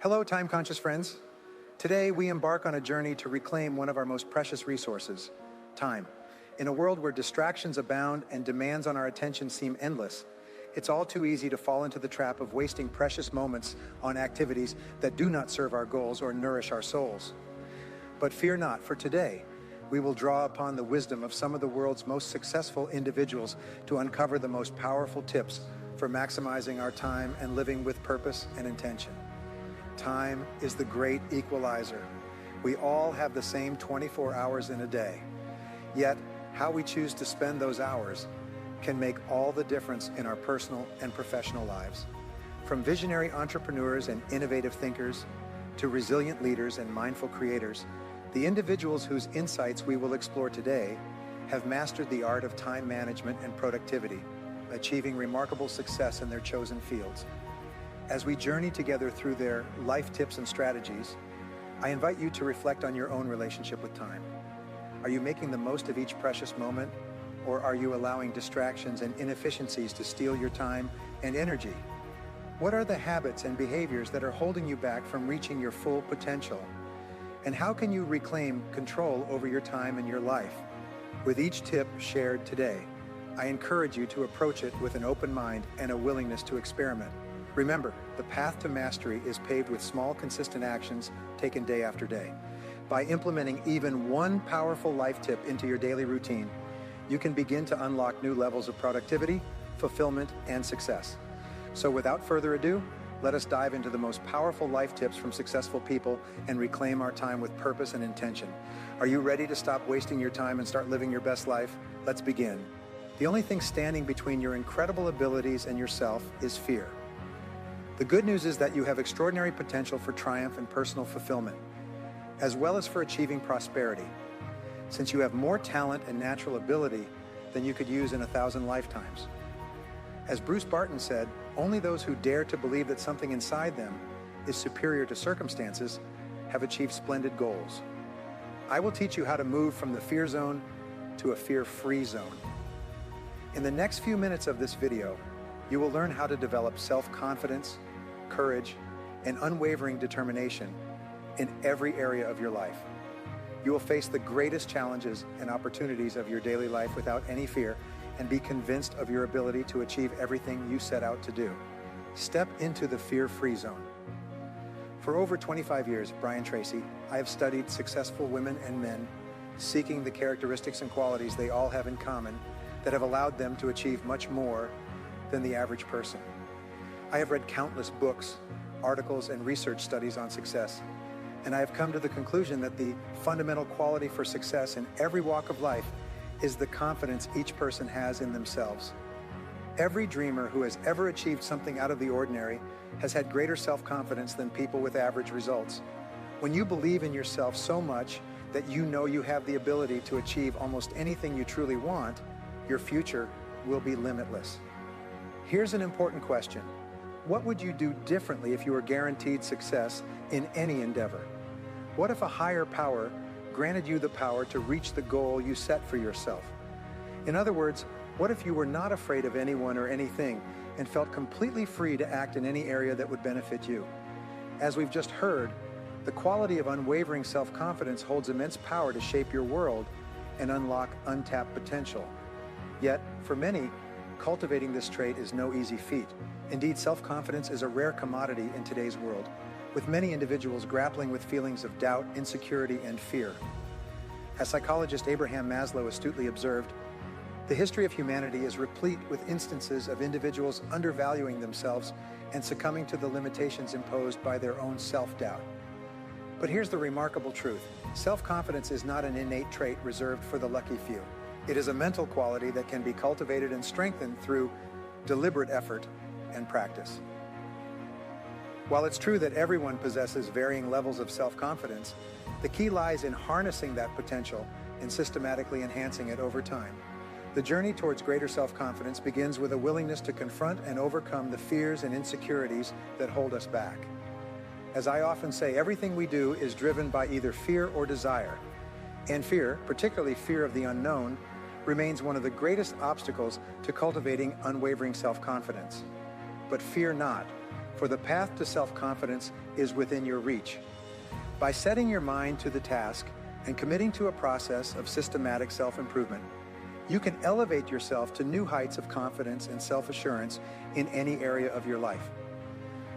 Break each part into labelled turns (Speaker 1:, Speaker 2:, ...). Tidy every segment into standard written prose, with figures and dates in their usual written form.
Speaker 1: Hello, time-conscious friends. Today, we embark on a journey to reclaim one of our most precious resources, time. In a world where distractions abound and demands on our attention seem endless, it's all too easy to fall into the trap of wasting precious moments on activities that do not serve our goals or nourish our souls. But fear not, for today, we will draw upon the wisdom of some of the world's most successful individuals to uncover the most powerful tips for maximizing our time and living with purpose and intention. Time is the great equalizer. We all have the same 24 hours in a day. Yet, how we choose to spend those hours can make all the difference in our personal and professional lives. From visionary entrepreneurs and innovative thinkers to resilient leaders and mindful creators, the individuals whose insights we will explore today have mastered the art of time management and productivity, achieving remarkable success in their chosen fields. As we journey together through their life tips and strategies, I invite you to reflect on your own relationship with time. Are you making the most of each precious moment, or are you allowing distractions and inefficiencies to steal your time and energy? What are the habits and behaviors that are holding you back from reaching your full potential? And how can you reclaim control over your time and your life? With each tip shared today, I encourage you to approach it with an open mind and a willingness to experiment. Remember, the path to mastery is paved with small, consistent actions taken day after day. By implementing even one powerful life tip into your daily routine, you can begin to unlock new levels of productivity, fulfillment, and success. So without further ado, let us dive into the most powerful life tips from successful people and reclaim our time with purpose and intention. Are you ready to stop wasting your time and start living your best life? Let's begin. The only thing standing between your incredible abilities and yourself is fear. The good news is that you have extraordinary potential for triumph and personal fulfillment, as well as for achieving prosperity, since you have more talent and natural ability than you could use in 1,000 lifetimes. As Bruce Barton said, only those who dare to believe that something inside them is superior to circumstances have achieved splendid goals. I will teach you how to move from the fear zone to a fear-free zone. In the next few minutes of this video, you will learn how to develop self-confidence, courage, and unwavering determination in every area of your life. You will face the greatest challenges and opportunities of your daily life without any fear and be convinced of your ability to achieve everything you set out to do. Step into the fear-free zone. For over 25 years, Tracy, I have studied successful women and men, seeking the characteristics and qualities they all have in common that have allowed them to achieve much more than the average person. I have read countless books, articles, and research studies on success, and I have come to the conclusion that the fundamental quality for success in every walk of life is the confidence each person has in themselves. Every dreamer who has ever achieved something out of the ordinary has had greater self-confidence than people with average results. When you believe in yourself so much that you know you have the ability to achieve almost anything you truly want, your future will be limitless. Here's an important question. What would you do differently if you were guaranteed success in any endeavor? What if a higher power granted you the power to reach the goal you set for yourself? In other words, what if you were not afraid of anyone or anything and felt completely free to act in any area that would benefit you? As we've just heard, the quality of unwavering self-confidence holds immense power to shape your world and unlock untapped potential. Yet, for many, cultivating this trait is no easy feat. Indeed, self-confidence is a rare commodity in today's world, with many individuals grappling with feelings of doubt, insecurity, and fear. As psychologist Abraham Maslow astutely observed, the history of humanity is replete with instances of individuals undervaluing themselves and succumbing to the limitations imposed by their own self-doubt. But here's the remarkable truth. Self-confidence is not an innate trait reserved for the lucky few. It is a mental quality that can be cultivated and strengthened through deliberate effort and practice. While it's true that everyone possesses varying levels of self-confidence, the key lies in harnessing that potential and systematically enhancing it over time. The journey towards greater self-confidence begins with a willingness to confront and overcome the fears and insecurities that hold us back. As I often say, everything we do is driven by either fear or desire. And fear, particularly fear of the unknown, remains one of the greatest obstacles to cultivating unwavering self-confidence. But fear not, for the path to self-confidence is within your reach. By setting your mind to the task and committing to a process of systematic self-improvement, you can elevate yourself to new heights of confidence and self-assurance in any area of your life.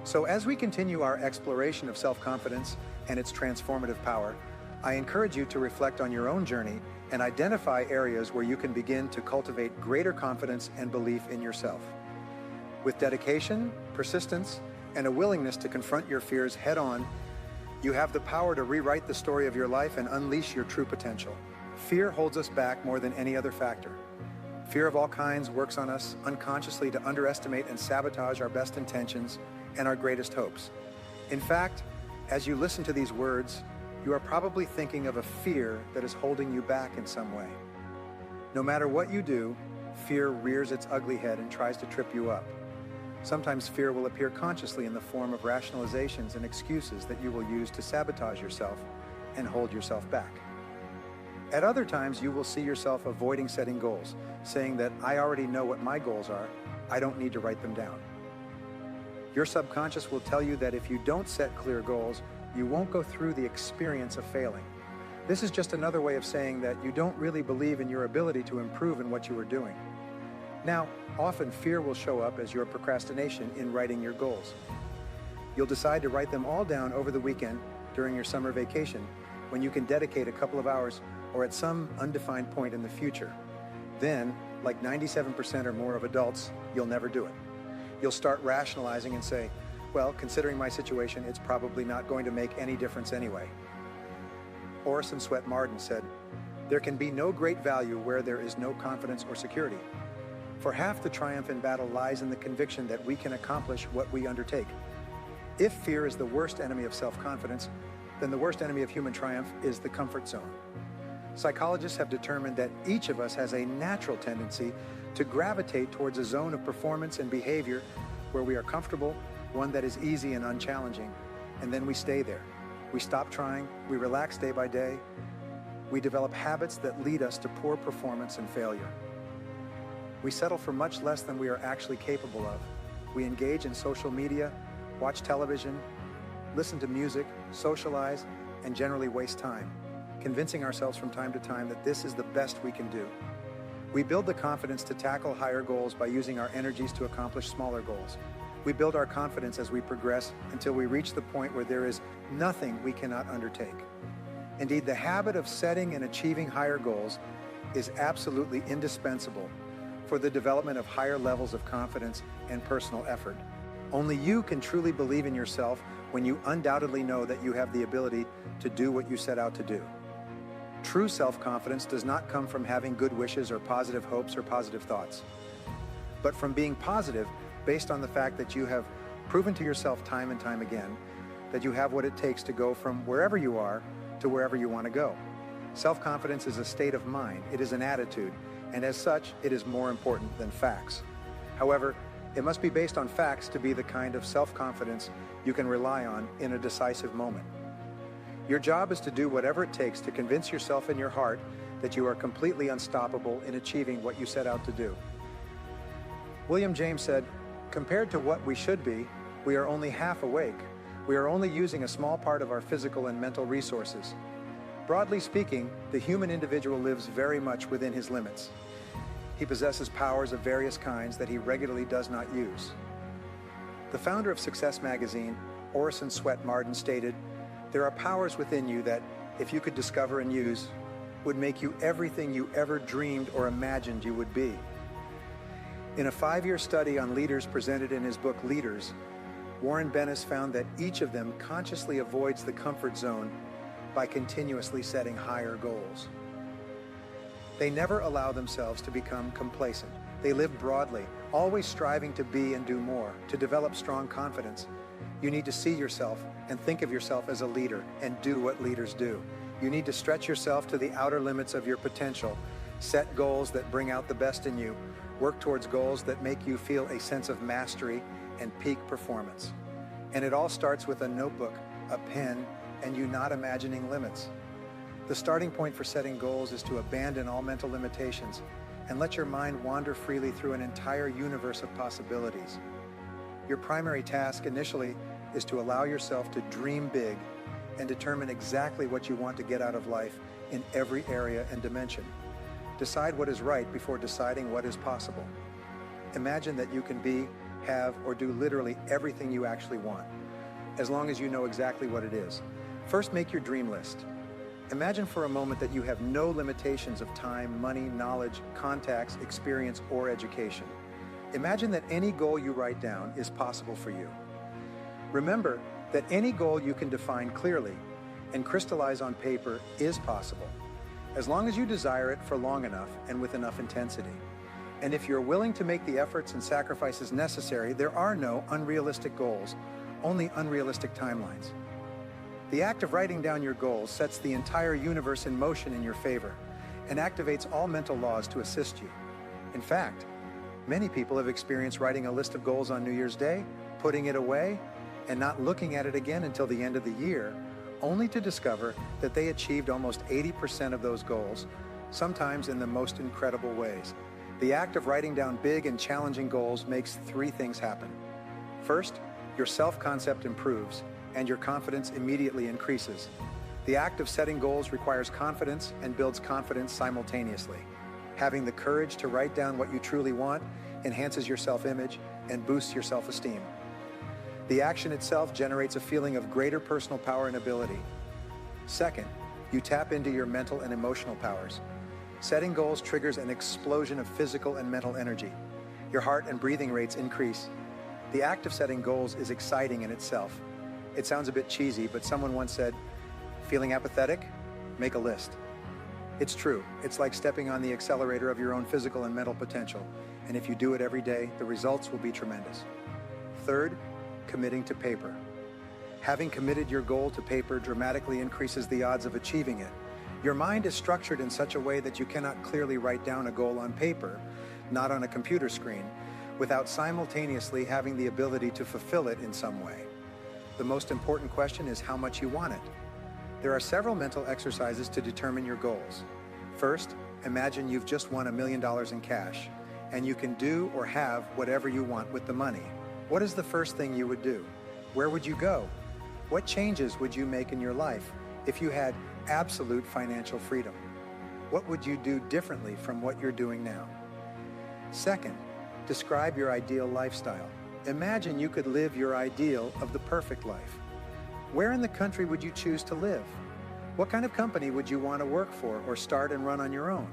Speaker 1: So as we continue our exploration of self-confidence and its transformative power, I encourage you to reflect on your own journey and identify areas where you can begin to cultivate greater confidence and belief in yourself. With dedication, persistence, and a willingness to confront your fears head-on, you have the power to rewrite the story of your life and unleash your true potential. Fear holds us back more than any other factor. Fear of all kinds works on us unconsciously to underestimate and sabotage our best intentions and our greatest hopes. In fact, as you listen to these words, you are probably thinking of a fear that is holding you back in some way. No matter what you do, fear rears its ugly head and tries to trip you up. Sometimes fear will appear consciously in the form of rationalizations and excuses that you will use to sabotage yourself and hold yourself back. At other times, you will see yourself avoiding setting goals, saying that I already know what my goals are, I don't need to write them down. Your subconscious will tell you that if you don't set clear goals, you won't go through the experience of failing. This is just another way of saying that you don't really believe in your ability to improve in what you are doing. Now, often fear will show up as your procrastination in writing your goals. You'll decide to write them all down over the weekend during your summer vacation when you can dedicate a couple of hours or at some undefined point in the future. Then, like 97% or more of adults, you'll never do it. You'll start rationalizing and say, well, considering my situation, it's probably not going to make any difference anyway. Orison Swett Marden said, "There can be no great value where there is no confidence or security. For half the triumph in battle lies in the conviction that we can accomplish what we undertake." If fear is the worst enemy of self-confidence, then the worst enemy of human triumph is the comfort zone. Psychologists have determined that each of us has a natural tendency to gravitate towards a zone of performance and behavior where we are comfortable, one that is easy and unchallenging, and then we stay there. We stop trying, we relax day by day, we develop habits that lead us to poor performance and failure. We settle for much less than we are actually capable of. We engage in social media, watch television, listen to music, socialize, and generally waste time, convincing ourselves from time to time that this is the best we can do. We build the confidence to tackle higher goals by using our energies to accomplish smaller goals. We build our confidence as we progress until we reach the point where there is nothing we cannot undertake. Indeed, the habit of setting and achieving higher goals is absolutely indispensable for the development of higher levels of confidence and personal effort. Only you can truly believe in yourself when you undoubtedly know that you have the ability to do what you set out to do. True self-confidence does not come from having good wishes or positive hopes or positive thoughts, but from being positive based on the fact that you have proven to yourself time and time again that you have what it takes to go from wherever you are to wherever you want to go. Self-confidence is a state of mind, it is an attitude, and as such, it is more important than facts. However, it must be based on facts to be the kind of self-confidence you can rely on in a decisive moment. Your job is to do whatever it takes to convince yourself in your heart that you are completely unstoppable in achieving what you set out to do. William James said, "Compared to what we should be, we are only half awake. We are only using a small part of our physical and mental resources. Broadly speaking, the human individual lives very much within his limits. He possesses powers of various kinds that he regularly does not use." The founder of Success magazine, Orison Swett Marden, stated, "There are powers within you that, if you could discover and use, would make you everything you ever dreamed or imagined you would be." In a 5-year study on leaders presented in his book Leaders, Warren Bennis found that each of them consciously avoids the comfort zone by continuously setting higher goals. They never allow themselves to become complacent. They live broadly, always striving to be and do more, to develop strong confidence. You need to see yourself and think of yourself as a leader and do what leaders do. You need to stretch yourself to the outer limits of your potential, set goals that bring out the best in you, work towards goals that make you feel a sense of mastery and peak performance. And it all starts with a notebook, a pen, and you not imagining limits. The starting point for setting goals is to abandon all mental limitations and let your mind wander freely through an entire universe of possibilities. Your primary task initially is to allow yourself to dream big and determine exactly what you want to get out of life in every area and dimension. Decide what is right before deciding what is possible. Imagine that you can be, have, or do literally everything you actually want, as long as you know exactly what it is. First, make your dream list. Imagine for a moment that you have no limitations of time, money, knowledge, contacts, experience, or education. Imagine that any goal you write down is possible for you. Remember that any goal you can define clearly and crystallize on paper is possible, as long as you desire it for long enough and with enough intensity. And if you're willing to make the efforts and sacrifices necessary, there are no unrealistic goals, only unrealistic timelines. The act of writing down your goals sets the entire universe in motion in your favor and activates all mental laws to assist you. In fact, many people have experienced writing a list of goals on New Year's Day, putting it away, and not looking at it again until the end of the year, only to discover that they achieved almost 80% of those goals, sometimes in the most incredible ways. The act of writing down big and challenging goals makes three things happen. First, your self-concept improves and your confidence immediately increases. The act of setting goals requires confidence and builds confidence simultaneously. Having the courage to write down what you truly want enhances your self-image and boosts your self-esteem. The action itself generates a feeling of greater personal power and ability. Second, you tap into your mental and emotional powers. Setting goals triggers an explosion of physical and mental energy. Your heart and breathing rates increase. The act of setting goals is exciting in itself. It sounds a bit cheesy, but someone once said, "Feeling apathetic? Make a list." It's true. It's like stepping on the accelerator of your own physical and mental potential. And if you do it every day, the results will be tremendous. Third, committing to paper. Having committed your goal to paper dramatically increases the odds of achieving it. Your mind is structured in such a way that you cannot clearly write down a goal on paper, not on a computer screen, without simultaneously having the ability to fulfill it in some way. The most important question is how much you want it. There are several mental exercises to determine your goals. First, imagine you've just won $1 million in cash, and you can do or have whatever you want with the money. What is the first thing you would do? Where would you go? What changes would you make in your life if you had absolute financial freedom? What would you do differently from what you're doing now? Second, describe your ideal lifestyle. Imagine you could live your ideal of the perfect life. Where in the country would you choose to live? What kind of company would you want to work for or start and run on your own?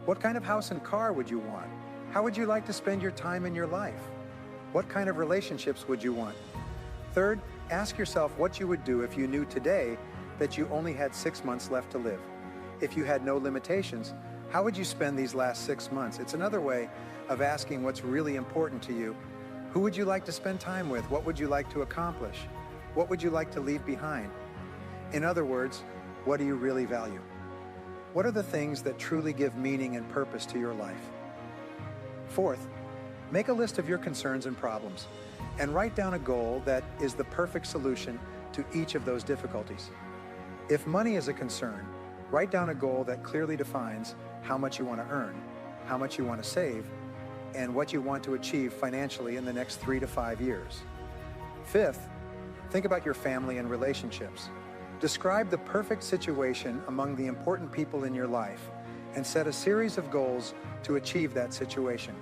Speaker 1: What kind of house and car would you want? How would you like to spend your time in your life? What kind of relationships would you want? Third, ask yourself what you would do if you knew today that you only had 6 months left to live. If you had no limitations, how would you spend these last 6 months? It's another way of asking what's really important to you. Who would you like to spend time with? What would you like to accomplish? What would you like to leave behind? In other words, what do you really value? What are the things that truly give meaning and purpose to your life? Fourth, make a list of your concerns and problems and write down a goal that is the perfect solution to each of those difficulties. If money is a concern, write down a goal that clearly defines how much you want to earn, how much you want to save, and what you want to achieve financially in the next 3 to 5 years. Fifth, think about your family and relationships. Describe the perfect situation among the important people in your life and set a series of goals to achieve that situation.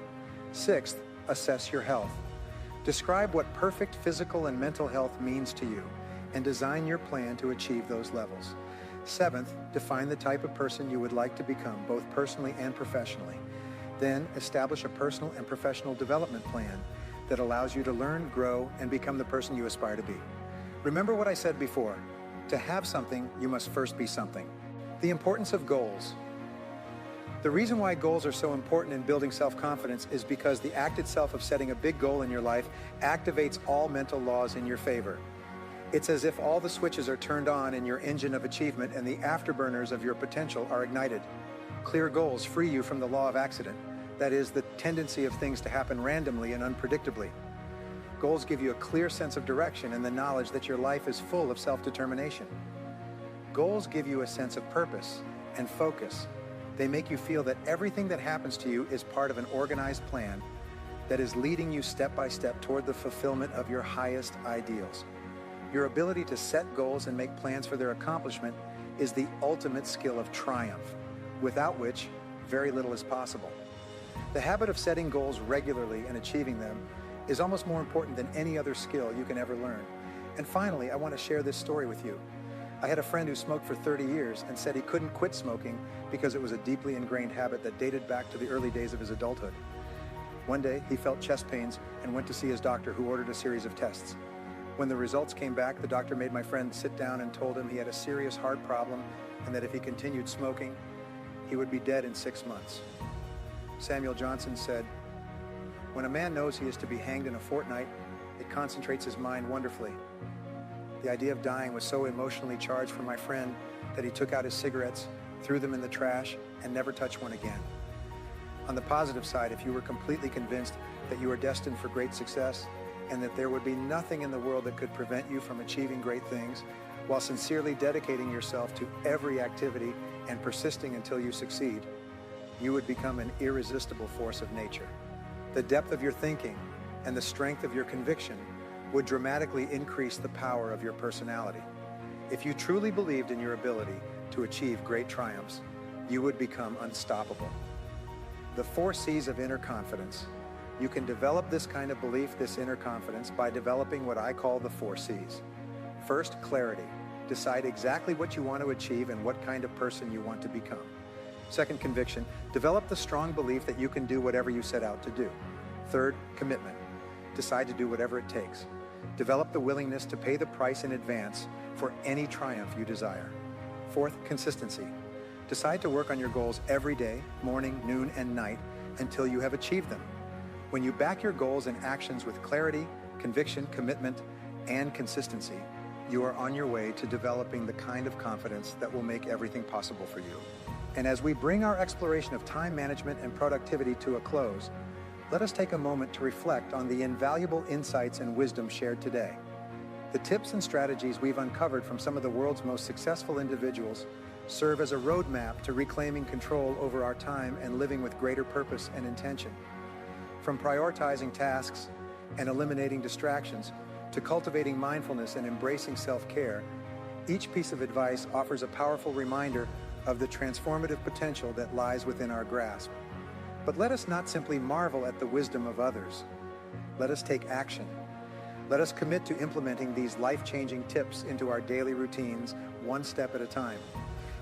Speaker 1: Sixth, assess your health. Describe what perfect physical and mental health means to you and design your plan to achieve those levels. Seventh, define the type of person you would like to become, both personally and professionally. Then, establish a personal and professional development plan that allows you to learn, grow, and become the person you aspire to be. Remember what I said before. To have something, you must first be something. The importance of goals. The reason why goals are so important in building self-confidence is because the act itself of setting a big goal in your life activates all mental laws in your favor. It's as if all the switches are turned on in your engine of achievement and the afterburners of your potential are ignited. Clear goals free you from the law of accident, that is, the tendency of things to happen randomly and unpredictably. Goals give you a clear sense of direction and the knowledge that your life is full of self-determination. Goals give you a sense of purpose and focus. They make you feel that everything that happens to you is part of an organized plan that is leading you step by step toward the fulfillment of your highest ideals. Your ability to set goals and make plans for their accomplishment is the ultimate skill of triumph, without which very little is possible. The habit of setting goals regularly and achieving them is almost more important than any other skill you can ever learn. And finally, I want to share this story with you. I had a friend who smoked for 30 years and said he couldn't quit smoking because it was a deeply ingrained habit that dated back to the early days of his adulthood. One day, he felt chest pains and went to see his doctor, who ordered a series of tests. When the results came back, the doctor made my friend sit down and told him he had a serious heart problem and that if he continued smoking, he would be dead in 6 months. Samuel Johnson said, "When a man knows he is to be hanged in a fortnight, it concentrates his mind wonderfully." The idea of dying was so emotionally charged for my friend that he took out his cigarettes, threw them in the trash, and never touched one again. On the positive side, if you were completely convinced that you were destined for great success and that there would be nothing in the world that could prevent you from achieving great things, while sincerely dedicating yourself to every activity and persisting until you succeed, you would become an irresistible force of nature. The depth of your thinking and the strength of your conviction would dramatically increase the power of your personality. If you truly believed in your ability to achieve great triumphs, you would become unstoppable. The 4 C's of inner confidence. You can develop this kind of belief, this inner confidence, by developing what I call the 4 C's. First, clarity. Decide exactly what you want to achieve and what kind of person you want to become. Second, conviction. Develop the strong belief that you can do whatever you set out to do. Third, commitment. Decide to do whatever it takes. Develop the willingness to pay the price in advance for any triumph you desire. Fourth, consistency. Decide to work on your goals every day, morning, noon, and night, until you have achieved them. When you back your goals and actions with clarity, conviction, commitment, and consistency, you are on your way to developing the kind of confidence that will make everything possible for you. And as we bring our exploration of time management and productivity to a close, let us take a moment to reflect on the invaluable insights and wisdom shared today. The tips and strategies we've uncovered from some of the world's most successful individuals serve as a roadmap to reclaiming control over our time and living with greater purpose and intention. From prioritizing tasks and eliminating distractions to cultivating mindfulness and embracing self-care, each piece of advice offers a powerful reminder of the transformative potential that lies within our grasp. But let us not simply marvel at the wisdom of others. Let us take action. Let us commit to implementing these life-changing tips into our daily routines, one step at a time.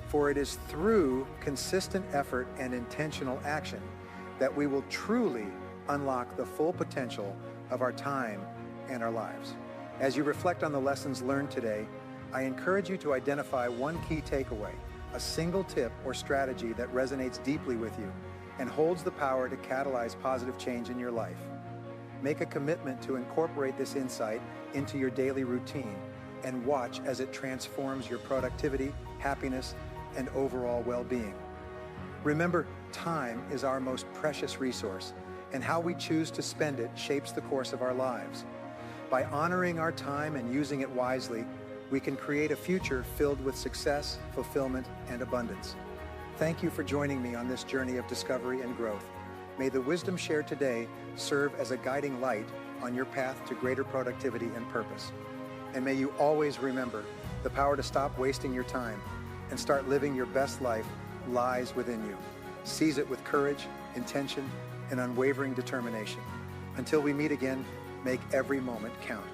Speaker 1: For it is through consistent effort and intentional action that we will truly unlock the full potential of our time and our lives. As you reflect on the lessons learned today, I encourage you to identify one key takeaway, a single tip or strategy that resonates deeply with you and holds the power to catalyze positive change in your life. Make a commitment to incorporate this insight into your daily routine and watch as it transforms your productivity, happiness, and overall well-being. Remember, time is our most precious resource, and how we choose to spend it shapes the course of our lives. By honoring our time and using it wisely, we can create a future filled with success, fulfillment, and abundance. Thank you for joining me on this journey of discovery and growth. May the wisdom shared today serve as a guiding light on your path to greater productivity and purpose. And may you always remember the power to stop wasting your time and start living your best life lies within you. Seize it with courage, intention, and unwavering determination. Until we meet again, make every moment count.